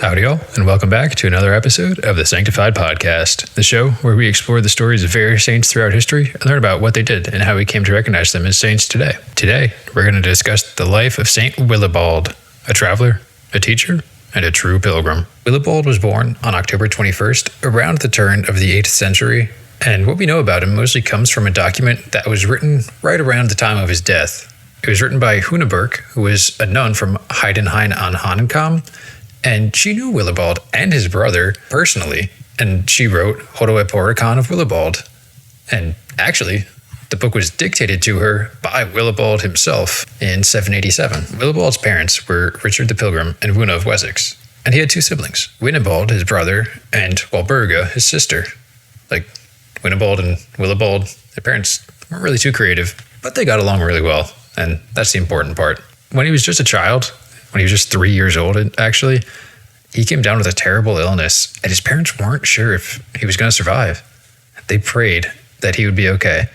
Howdy all, and welcome back to another episode of the Sanctified Podcast, the show where we explore the stories of various saints throughout history and learn about what they did and how we came to recognize them as saints today. Today, we're going to discuss the life of Saint Willibald, a traveler, a teacher, and a true pilgrim. Willibald was born on October 21st, around the turn of the 8th century, and what we know about him mostly comes from a document that was written right around the time of his death. It was written by Hunneberg, who was a nun from Heidenhain on Hanenkam, and she knew Willibald and his brother personally, and she wrote Hodoeporicon of Willibald. And actually, the book was dictated to her by Willibald himself in 787. Willibald's parents were Richard the Pilgrim and Wuna of Wessex, and he had two siblings, Winibald, his brother, and Walburga, his sister. Like, Winibald and Willibald, their parents weren't really too creative, but they got along really well, and that's the important part. When he was just a child, when he was just 3 years old, actually, he came down with a terrible illness, and his parents weren't sure if he was going to survive. They prayed that he would be okay,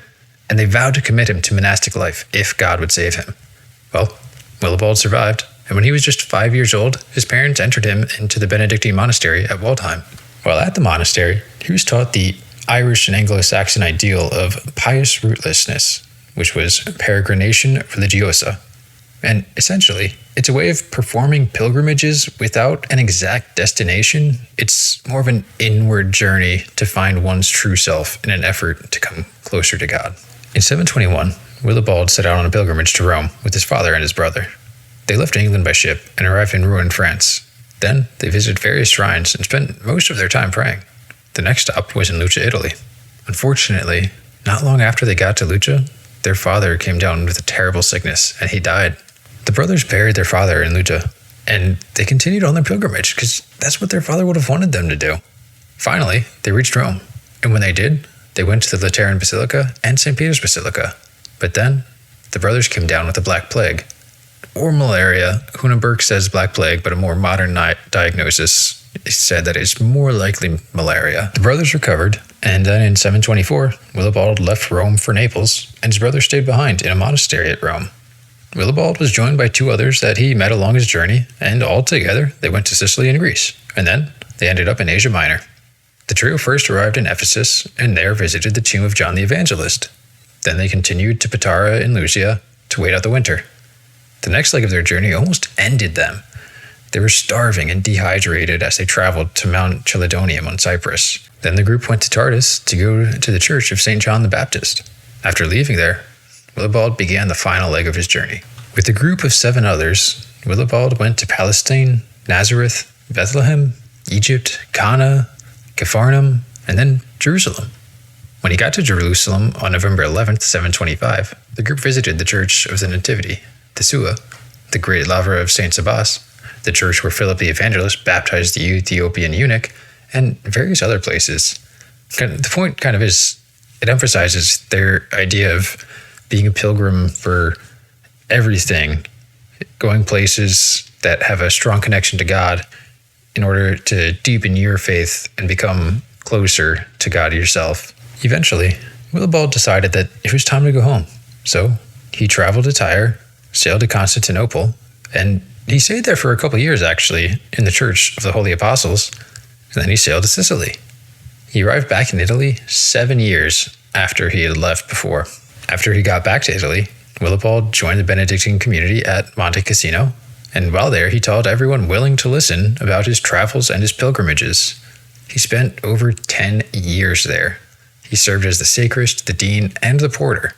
and they vowed to commit him to monastic life if God would save him. Well, Willibald survived, and when he was just 5 years old, his parents entered him into the Benedictine monastery at Waldheim. While at the monastery, he was taught the Irish and Anglo-Saxon ideal of pious rootlessness, which was peregrination religiosa. And essentially, it's a way of performing pilgrimages without an exact destination. It's more of an inward journey to find one's true self in an effort to come closer to God. In 721, Willibald set out on a pilgrimage to Rome with his father and his brother. They left England by ship and arrived in Rouen, France. Then they visited various shrines and spent most of their time praying. The next stop was in Lucca, Italy. Unfortunately, not long after they got to Lucca, their father came down with a terrible sickness and he died. The brothers buried their father in Lucca, and they continued on their pilgrimage because that's what their father would have wanted them to do. Finally, they reached Rome, and when they did, they went to the Lateran Basilica and St. Peter's Basilica. But then, the brothers came down with the Black Plague, or malaria. Hunneberg says Black Plague, but a more modern diagnosis said that it's more likely malaria. The brothers recovered, and then in 724, Willibald left Rome for Naples, and his brother stayed behind in a monastery at Rome. Willibald was joined by two others that he met along his journey, and all together they went to Sicily and Greece, and then they ended up in Asia Minor. The trio first arrived in Ephesus, and there visited the tomb of John the Evangelist. Then they continued to Patara in Lucia to wait out the winter. The next leg of their journey almost ended them. They were starving and dehydrated as they traveled to Mount Chelidonium on Cyprus. Then the group went to Tardis to go to the church of St. John the Baptist. After leaving there, Willibald began the final leg of his journey. With a group of 7 others, Willibald went to Palestine, Nazareth, Bethlehem, Egypt, Cana, Capharnaum, and then Jerusalem. When he got to Jerusalem on November 11th, 725, the group visited the Church of the Nativity, the Sua, the Great Lavra of St. Sabas, the church where Philip the Evangelist baptized the Ethiopian eunuch, and various other places. The point is, it emphasizes their idea of being a pilgrim for everything, going places that have a strong connection to God in order to deepen your faith and become closer to God yourself. Eventually, Willibald decided that it was time to go home. So he traveled to Tyre, sailed to Constantinople, and he stayed there for a couple years actually in the Church of the Holy Apostles, and then he sailed to Sicily. He arrived back in Italy 7 years after he had left before. After he got back to Italy, Willibald joined the Benedictine community at Monte Cassino, and while there he taught everyone willing to listen about his travels and his pilgrimages. He spent over 10 years there. He served as the sacrist, the dean, and the porter,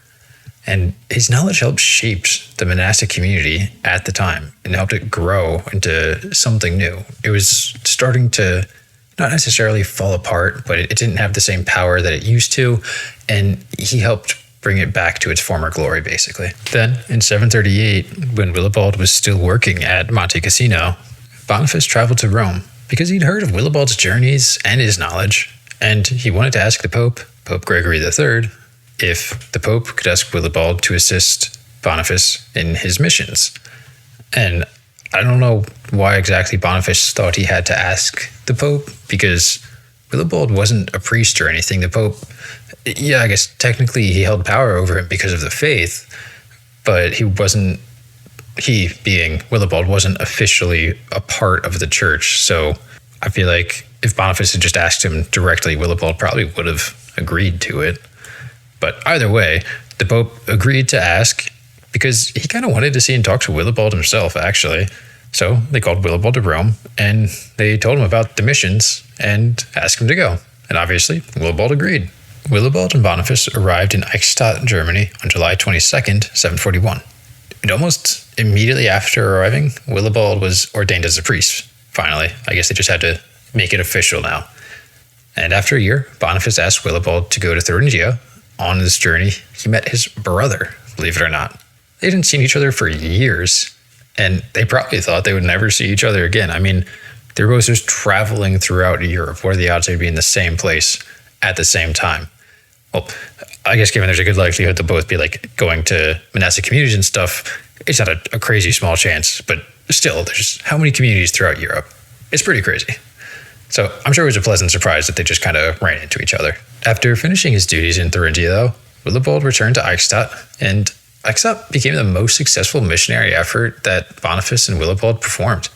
and his knowledge helped shape the monastic community at the time and helped it grow into something new. It was starting to not necessarily fall apart, but it didn't have the same power that it used to, and he helped bring it back to its former glory, basically. Then, in 738, when Willibald was still working at Monte Cassino, Boniface traveled to Rome because he'd heard of Willibald's journeys and his knowledge, and he wanted to ask the Pope, Pope Gregory III, if the Pope could ask Willibald to assist Boniface in his missions. And I don't know why exactly Boniface thought he had to ask the Pope, because Willibald wasn't a priest or anything. The Pope, I guess technically he held power over him because of the faith, but he being Willibald wasn't officially a part of the church. So I feel like if Boniface had just asked him directly, Willibald probably would have agreed to it. But either way, the Pope agreed to ask because he kind of wanted to see and talk to Willibald himself, actually. So they called Willibald to Rome, and they told him about the missions and asked him to go. And obviously, Willibald agreed. Willibald and Boniface arrived in Eichstätt, Germany on July 22nd, 741. And almost immediately after arriving, Willibald was ordained as a priest. Finally, I guess they just had to make it official now. And after a year, Boniface asked Willibald to go to Thuringia. On this journey, he met his brother, believe it or not. They hadn't seen each other for years, and they probably thought they would never see each other again. I mean, they were both just traveling throughout Europe. What are the odds they'd be in the same place at the same time? Well, I guess given there's a good likelihood they'll both be like going to monastic communities and stuff, it's not a crazy small chance, but still, there's how many communities throughout Europe? It's pretty crazy. So I'm sure it was a pleasant surprise that they just kind of ran into each other. After finishing his duties in Thuringia, though, Willibald returned to Eichstätt, and Eichstätt became the most successful missionary effort that Boniface and Willibald performed.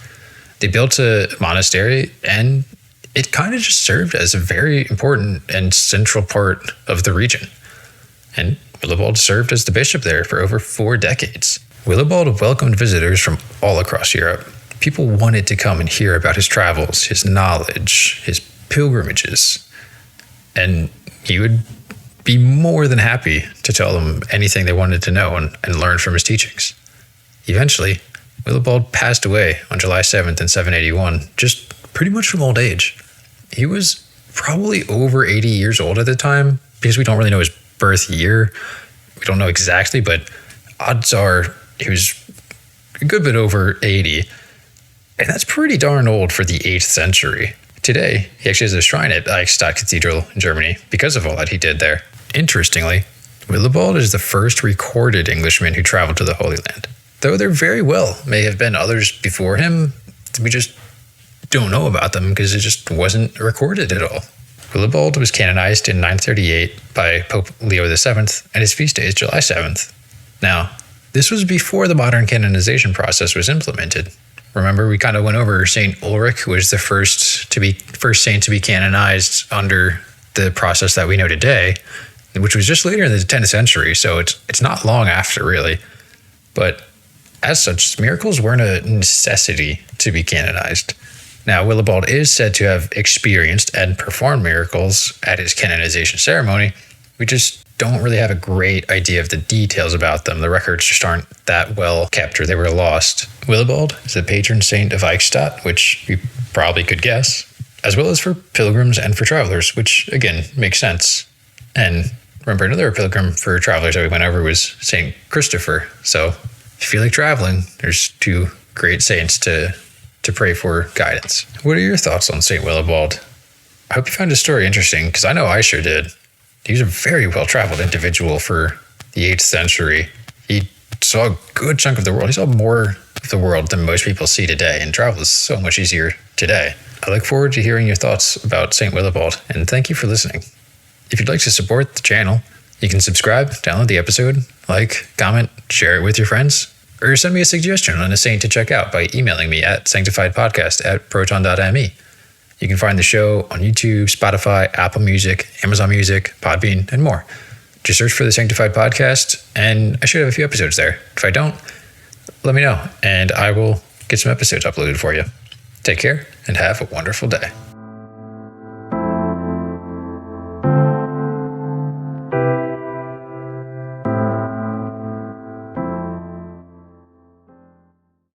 They built a monastery, and it kind of just served as a very important and central part of the region. And Willibald served as the bishop there for over 4 decades. Willibald welcomed visitors from all across Europe. People wanted to come and hear about his travels, his knowledge, his pilgrimages, and he would be more than happy to tell them anything they wanted to know and learn from his teachings. Eventually, Willibald passed away on July 7th in 781, just pretty much from old age. He was probably over 80 years old at the time, because we don't really know his birth year. We don't know exactly, but odds are he was a good bit over 80. And that's pretty darn old for the 8th century. Today, he actually has a shrine at Eichstätt Cathedral in Germany because of all that he did there. Interestingly, Willibald is the first recorded Englishman who traveled to the Holy Land. Though there very well may have been others before him, we just don't know about them because it just wasn't recorded at all. Willibald was canonized in 938 by Pope Leo VII, and his feast day is July 7th. Now, this was before the modern canonization process was implemented. Remember, we kind of went over Saint Ulrich, who was the first saint to be canonized under the process that we know today, which was just later in the 10th century, so it's not long after, really. But as such, miracles weren't a necessity to be canonized. Now, Willibald is said to have experienced and performed miracles at his canonization ceremony. We just don't really have a great idea of the details about them. The records just aren't that well kept, or they were lost. Willibald is the patron saint of Eichstätt, which you probably could guess, as well as for pilgrims and for travelers, which again makes sense. And remember, another pilgrim for travelers that we went over was Saint Christopher. So if you feel like traveling, there's 2 great saints to pray for guidance. What are your thoughts on Saint Willibald? I hope you found his story interesting, because I know I sure did. He was a very well-traveled individual for the 8th century. He saw a good chunk of the world. He saw more of the world than most people see today, and travel is so much easier today. I look forward to hearing your thoughts about St. Willibald, and thank you for listening. If you'd like to support the channel, you can subscribe, download the episode, like, comment, share it with your friends, or send me a suggestion on a saint to check out by emailing me at sanctifiedpodcast@proton.me. You can find the show on YouTube, Spotify, Apple Music, Amazon Music, Podbean, and more. Just search for the Sanctified Podcast, and I should have a few episodes there. If I don't, let me know, and I will get some episodes uploaded for you. Take care, and have a wonderful day.